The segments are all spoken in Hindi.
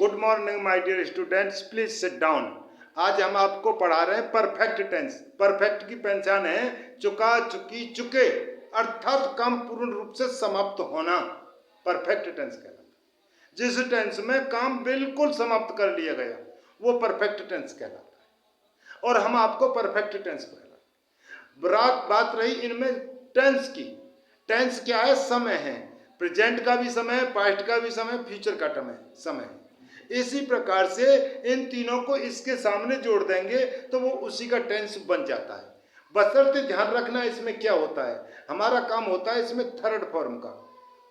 Good morning my dear students, please sit down. आज हम आपको पढ़ा रहे हैं परफेक्ट टेंस। परफेक्ट की पहचान है चुका, चुकी, चुके, अर्थात काम पूर्ण रूप से समाप्त होना परफेक्ट टेंस कहलाता है। जिस टेंस में काम बिल्कुल समाप्त कर लिया गया वो परफेक्ट टेंस कहलाता है, और हम आपको परफेक्ट टेंस पढ़ा। बात रही इनमें टेंस की। टेंस क्या है? समय है। प्रेजेंट का भी समय है, पास्ट का भी समय, फ्यूचर का समय है। इसी प्रकार से इन तीनों को इसके सामने जोड़ देंगे तो वो उसी का टेंस बन जाता है। बशर्ते ध्यान रखना इसमें क्या होता है, हमारा काम होता है इसमें थर्ड फॉर्म का।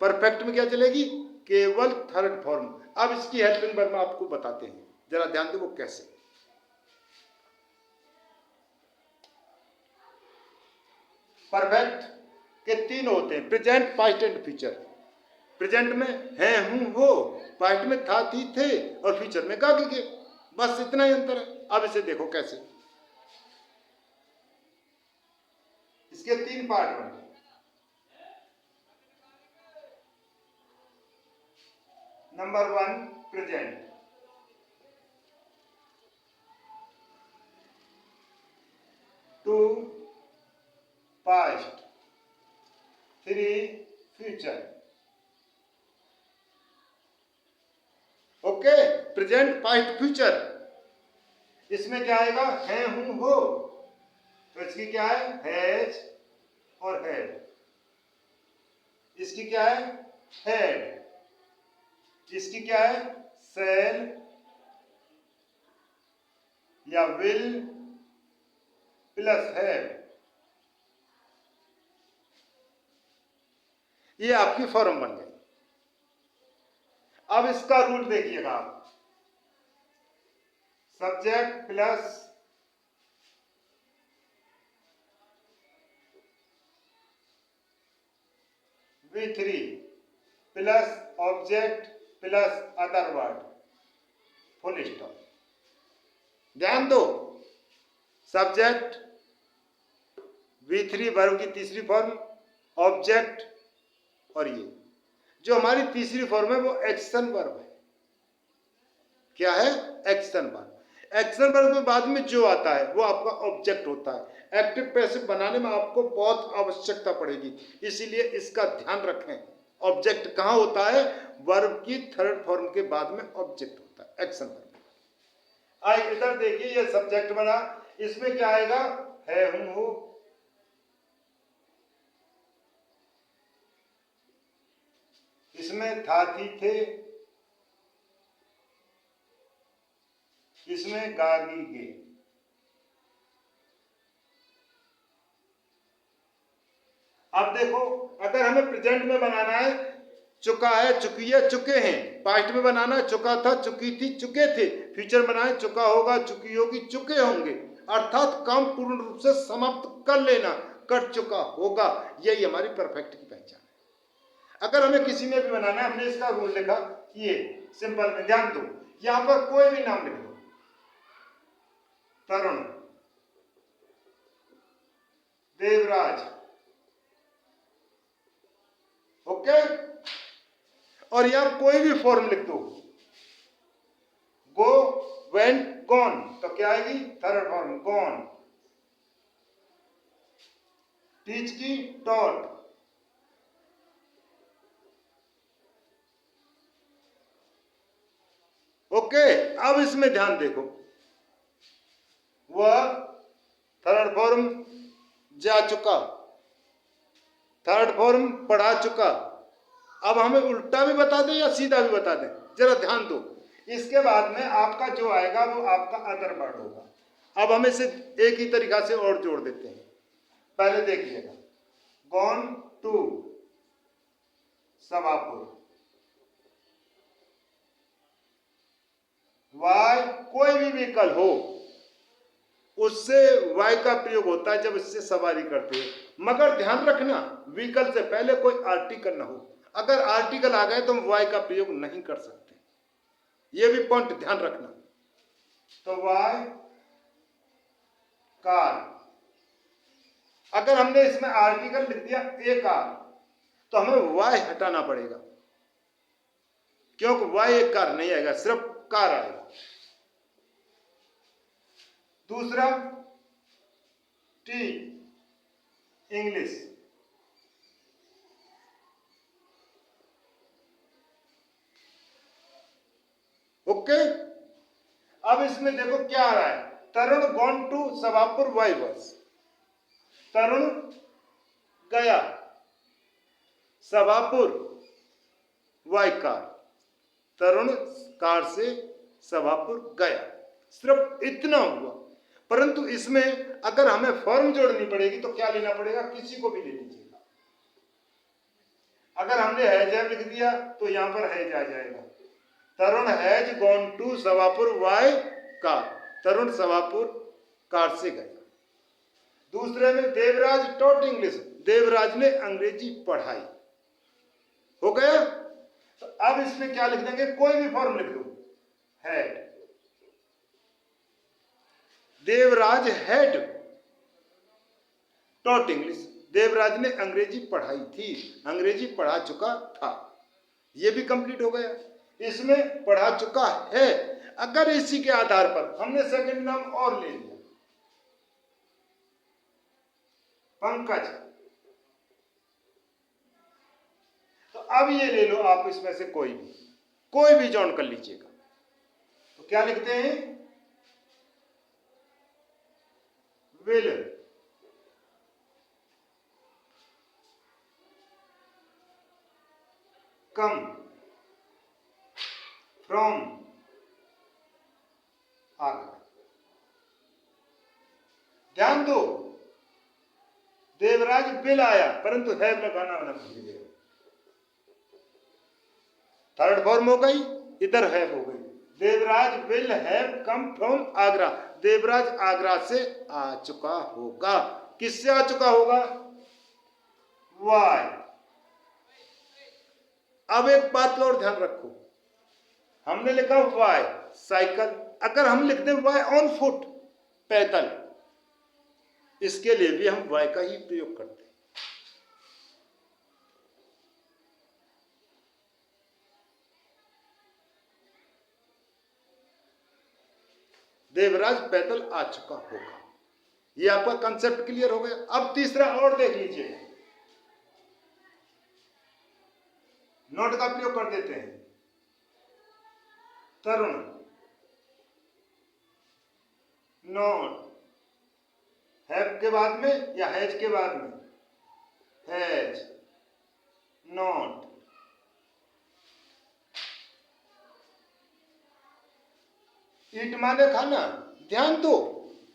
परफेक्ट में क्या चलेगी? केवल थर्ड फॉर्म। अब इसकी हेल्पिंग वर्ब आपको बताते हैं, जरा ध्यान दो वो कैसे। परफेक्ट के तीन होते हैं, present, past and future. Present में है, हूं, हो, पास्ट में था, थी, थे, और फ्यूचर में गा के। बस इतना ही अंतर है। अब इसे देखो कैसे। इसके तीन पार्ट बने। Number 1 present, 2 past, 3 future. Okay, present, past, future. इसमें क्या आएगा? है, हूं, हो, तो इसकी क्या है? हैज और हैड। इसकी क्या है? हैड। इसकी क्या है? शैल या विल प्लस हैड। ये आपकी फॉर्म बन गई। अब इसका रूल देखिएगा आप। Subject plus V3 plus object plus other word, full stop. ध्यान दो, सब्जेक्ट, V3 वर्ब की तीसरी फॉर्म, ऑब्जेक्ट, और ये जो हमारी तीसरी फॉर्म है वो एक्शन वर्ब है। क्या है? Action verb. एक्शन वर्ब के बाद में जो आता है वो आपका ऑब्जेक्ट होता है। एक्टिव पैसिव बनाने में आपको बहुत आवश्यकता पड़ेगी, इसीलिए इसका ध्यान रखें। ऑब्जेक्ट कहाँ होता है? वर्ब की थर्ड फॉर्म के बाद में ऑब्जेक्ट होता है, एक्शन वर्ब। आइए इधर देखिए, ये सब्जेक्ट बना, इसमें क्या आएगा? है, हूं, हो। इसमें था, थी, थे। इसमें गागी, गे। अब देखो, अगर हमें प्रेजेंट में बनाना है, चुका है, चुकी है, चुके हैं। पास्ट में बनाना है, चुका था, चुकी थी, चुके थे। फ्यूचर बनाए, चुका होगा, चुकी होगी, चुके होंगे। अर्थात काम पूर्ण रूप से समाप्त कर लेना, कर चुका होगा। यही हमारी परफेक्ट की पहचान है। अगर हमें किसी में भी बनाना है, हमने इसका रूल लिखा, ये सिंपल में ध्यान दो, यहां पर कोई भी नाम लिख दो। तरुण, देवराज, ओके। और यहां कोई भी फॉर्म लिख दो, गो, वेंट, गॉन, तो क्या आएगी? Third form, gone. टीच की, टॉट। ओके, अब इसमें ध्यान देखो, वह थर्ड फॉर्म जा चुका, थर्ड फॉर्म पढ़ा चुका। अब हमें उल्टा भी बता दें या सीधा भी बता दें, जरा ध्यान दो। इसके बाद में आपका जो आएगा वो आपका अदर वर्ड होगा। अब हम इसे एक ही तरीका से और जोड़ देते हैं। पहले देखिएगा, गॉन टू सवापुर। वाई, कोई भी व्हीकल हो उससे वाई का प्रयोग होता है जब इससे सवारी करते हैं। मगर ध्यान रखना, व्हीकल से पहले कोई आर्टिकल ना हो। अगर आर्टिकल आ गए तो हम वाई का प्रयोग नहीं कर सकते, यह भी पॉइंट ध्यान रखना। तो वाई कार। अगर हमने इसमें आर्टिकल लिख दिया ए कार, तो हमें वाई हटाना पड़ेगा, क्योंकि वाई एक कार नहीं आएगा, सिर्फ कार आएगा। दूसरा टी इंग्लिश, ओके। अब इसमें देखो क्या आ रहा है, तरुण गॉन टू सवापुर वाई बस, तरुण गया सवापुर वाई कार, तरुण कार से सवापुर गया, सिर्फ इतना हुआ। परंतु इसमें अगर हमें फॉर्म जोड़नी पड़ेगी तो क्या लेना पड़ेगा, किसी को भी ले लीजिएगा। अगर हमने हैज हैव लिख दिया तो यहां पर हैज आ जाएगा, Tarun has gone to Savapur by car, Tarun Savapur car से गया। दूसरे में देवराज टॉट इंग्लिश, देवराज ने अंग्रेजी पढ़ाई, हो गया। तो अब इसमें क्या लिख देंगे, कोई भी फॉर्म लिख दो, had, Devraj had taught English, Devraj ने अंग्रेजी पढ़ाई थी, अंग्रेजी पढ़ा चुका था, ये भी कंप्लीट हो गया। इसमें पढ़ा चुका है, अगर इसी के आधार पर हमने सेकंड नाम और ले लिया, पंकज, तो अब ये ले लो आप इसमें से कोई भी जॉइन कर लीजिएगा। तो क्या लिखते हैं, विल कम फ्रॉम आगरा। ध्यान दो, देवराज विल आया परंतु हैव लगाना भूल गए, थर्ड फॉर्म हो गई, इधर हैव हो गई, Devraj will have come from Agra, Devraj Agra से आ चुका होगा। किससे आ चुका होगा, वाई। अब एक बात और ध्यान रखो, हमने लिखा वाई साइकिल, अगर हम लिख दें वाई ऑन फुट पैदल, इसके लिए भी हम वाई का ही प्रयोग करते हैं। देवराज पैदल आ चुका होगा, ये आपका कंसेप्ट क्लियर हो गया। अब तीसरा और देख लीजिए, नोट का प्रयोग कर देते हैं, तरुण नोट, हैव के बाद में या हैज के बाद में, हैज नॉट ईट माने खाना, ध्यान दो,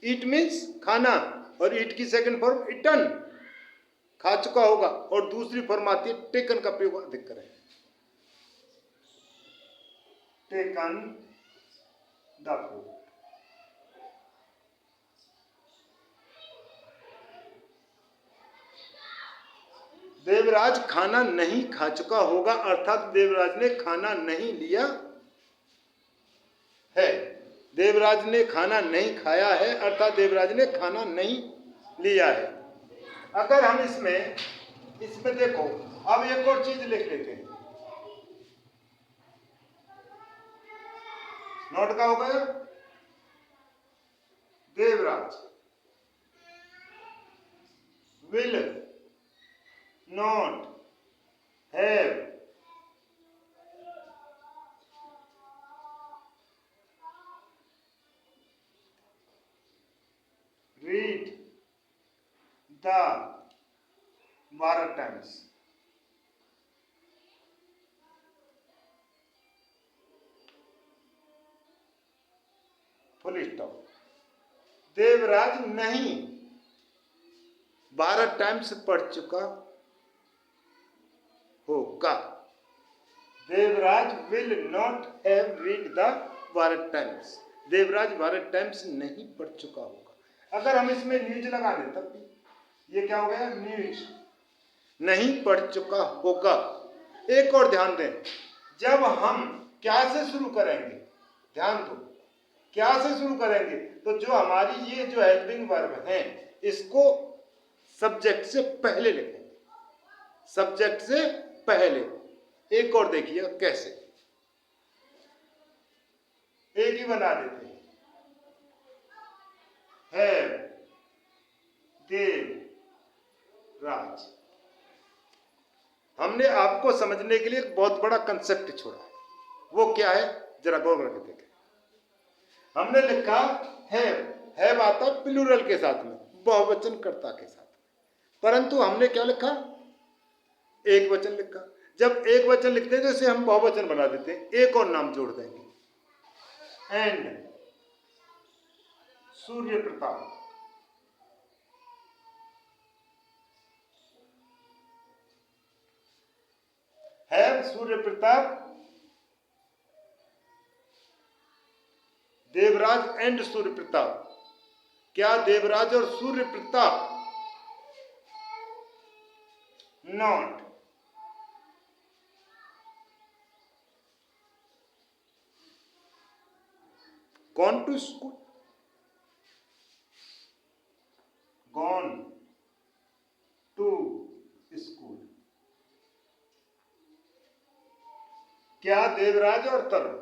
ईट मीन्स खाना, और ईट की सेकंड फॉर्म इटन, खा चुका होगा, और दूसरी फॉर्म आती है टेकन का प्रयोग अधिक करें, टेकन द फूड। देवराज खाना नहीं खा चुका होगा, अर्थात देवराज ने खाना नहीं लिया है, देवराज ने खाना नहीं खाया है, अर्थात देवराज ने खाना नहीं लिया है। अगर हम इसमें देखो, अब एक और चीज लिख लेते हैं, नोट का हो गया, Devraj will not have read the 12 times, full stop. Devraj नहीं 12 टाइम्स पढ़ चुका होगा, Devraj will not have read the 12 times, Devraj 12 times नहीं पढ़ चुका होगा। अगर हम इसमें न्यूज लगा दें तब भी ये क्या हो गया, न्यूज नहीं पढ़ चुका होगा। एक और ध्यान दें, जब हम क्या से शुरू करेंगे, ध्यान दो, क्या से शुरू करेंगे, तो जो हमारी ये जो हेल्पिंग वर्ब है इसको सब्जेक्ट से पहले लिखेंगे, सब्जेक्ट से पहले। एक और देखिए कैसे, एक ही बना देते हैं। हैव देवराज। हमने आपको समझने के लिए एक बहुत बड़ा कंसेप्ट छोड़ा है, वो क्या है जरा गौर करके देखें। हमने लिखा हैव आता है प्लूरल के साथ में, बहुवचन कर्ता के साथ, परंतु हमने क्या लिखा, एक वचन लिखा। जब एक वचन लिखते हैं तो इसे हम बहुवचन बना देते हैं, एक और नाम जोड़ देंगे, and Surya Pratap. Have Surya Pratap, Devraj and Surya Pratap. क्या देवराज और Surya Pratap not gone to school, gone to school. क्या देवराज और तरुण,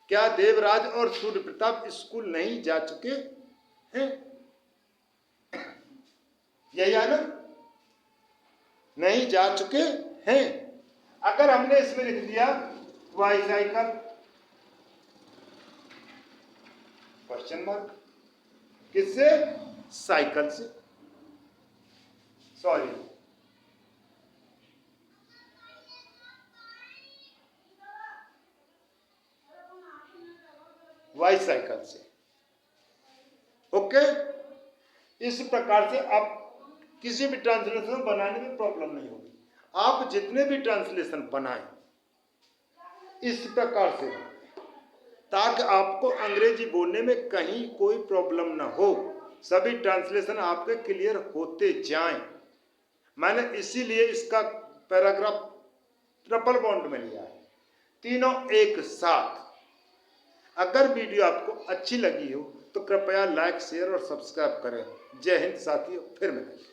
क्या देवराज और सूर्य प्रताप स्कूल नहीं जा चुके हैं? यही है ना, नहीं जा चुके हैं। अगर हमने इसमें लिख दिया बाईसाइकिल क्वेश्चन मार्क, किससे, साइकिल से, सॉरी बाईसाइकिल से। ओके, इस प्रकार से आप किसी भी ट्रांसलेशन बनाने में प्रॉब्लम नहीं होगी। आप जितने भी ट्रांसलेशन बनाएं इस प्रकार से, ताकि आपको अंग्रेजी बोलने में कहीं कोई प्रॉब्लम ना हो, सभी ट्रांसलेशन आपके क्लियर होते जाएं। मैंने इसीलिए इसका पैराग्राफ ट्रिपल बॉन्ड में लिया है, तीनों एक साथ। अगर वीडियो आपको अच्छी लगी हो तो कृपया लाइक, शेयर और सब्सक्राइब करें। जय हिंद साथियों, फिर मिलेंगे।